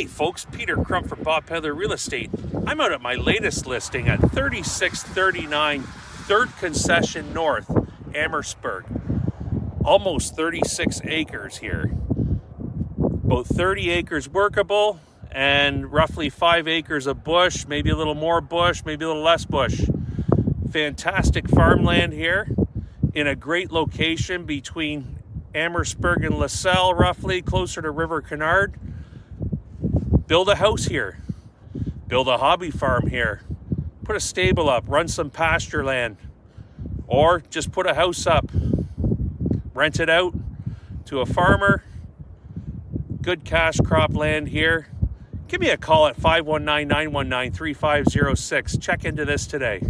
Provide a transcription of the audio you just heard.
Hey folks, Peter Crump from Bob Pedler Real Estate. I'm out at my latest listing at 3639 3rd Concession North, Amherstburg. Almost 36 acres here. About 30 acres workable and roughly 5 acres of bush, maybe a little more bush, maybe a little less bush. Fantastic farmland here in a great location between Amherstburg and LaSalle, roughly closer to River Canard. Build a house here, build a hobby farm here, put a stable up, run some pasture land, or just put a house up, rent it out to a farmer. Good cash crop land here. Give me a call at 519-919-3506. Check into this today.